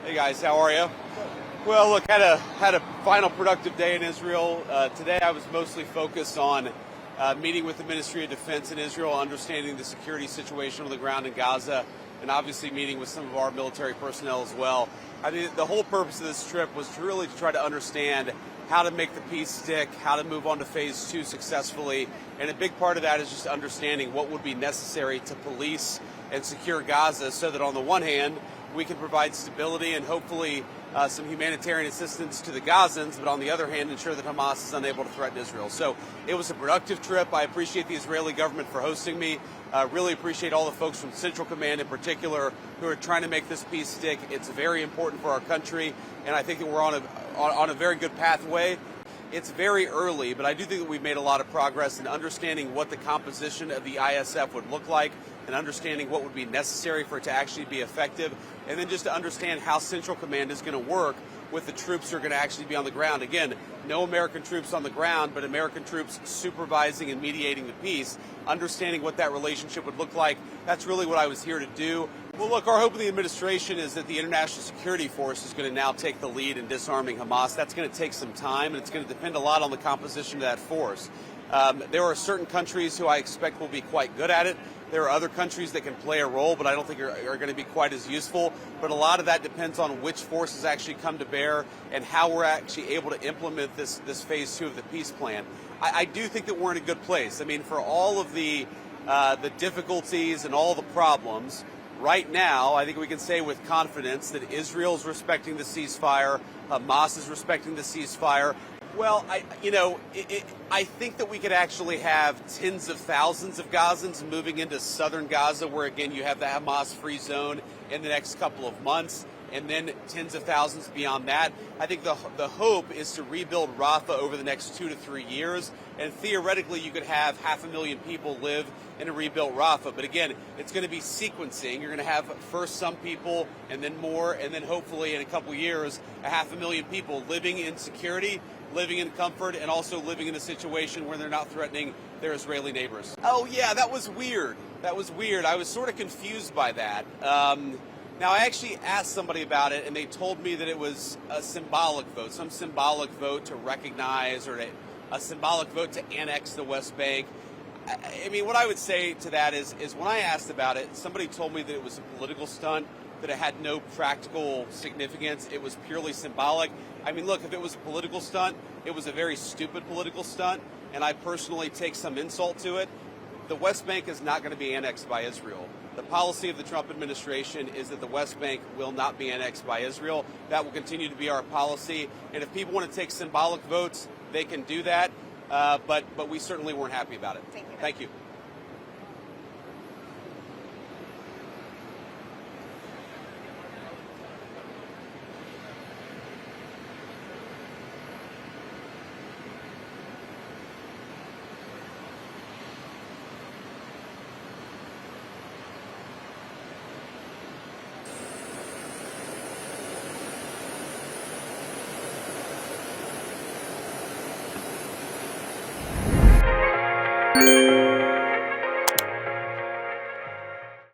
Hey guys, how are you? Well, look, had a final productive day in Israel. Today I was mostly focused on meeting with the Ministry of Defense in Israel, understanding the security situation on the ground in Gaza, and obviously meeting with some of our military personnel as well. I mean, the whole purpose of this trip was to try to understand how to make the peace stick, how to move on to phase 2 successfully, and a big part of that is just understanding what would be necessary to police and secure Gaza so that on the one hand, we can provide stability and hopefully some humanitarian assistance to the Gazans, but on the other hand, ensure that Hamas is unable to threaten Israel. So it was a productive trip. I appreciate the Israeli government for hosting me. Really appreciate all the folks from Central Command in particular who are trying to make this peace stick. It's very important for our country, and I think that we're on a very good pathway. It's very early, but I do think that we've made a lot of progress in understanding what the composition of the ISF would look like and understanding what would be necessary for it to actually be effective, and then just to understand how Central Command is going to work with the troops who are going to actually be on the ground. Again, no American troops on the ground, but American troops supervising and mediating the peace, understanding what that relationship would look like. That's really what I was here to do. Well, look, our hope in the administration is that the international security force is going to now take the lead in disarming Hamas. That's going to take some time, and it's going to depend a lot on the composition of that force. There are certain countries who I expect will be quite good at it. There are other countries that can play a role, but I don't think are going to be quite as useful. But a lot of that depends on which forces actually come to bear and how we're actually able to implement this phase 2 of the peace plan. I do think that we're in a good place. I mean, for all of the difficulties and all the problems, right now, I think we can say with confidence that Israel is respecting the ceasefire, Hamas is respecting the ceasefire. Well, I think that we could actually have tens of thousands of Gazans moving into southern Gaza, where, again, you have the Hamas-free zone in the next couple of months, and then tens of thousands beyond that. I think the hope is to rebuild Rafah over the next 2 to 3 years, and theoretically you could have 500,000 people live in a rebuilt Rafah. But again, it's going to be sequencing. You're going to have first some people, and then more, and then hopefully in a couple years, 500,000 people living in security, living in comfort, and also living in a situation where they're not threatening their Israeli neighbors. Oh yeah, that was weird. I was sort of confused by that. Now, I actually asked somebody about it, and they told me that it was a symbolic vote, some symbolic vote to recognize or a symbolic vote to annex the West Bank. I mean, what I would say to that is when I asked about it, somebody told me that it was a political stunt, that it had no practical significance. It was purely symbolic. I mean, look, if it was a political stunt, it was a very stupid political stunt, and I personally take some insult to it. The West Bank is not going to be annexed by Israel. The policy of the Trump administration is that the West Bank will not be annexed by Israel. That will continue to be our policy. And if people want to take symbolic votes, they can do that. But we certainly weren't happy about it. Thank you. Thank you.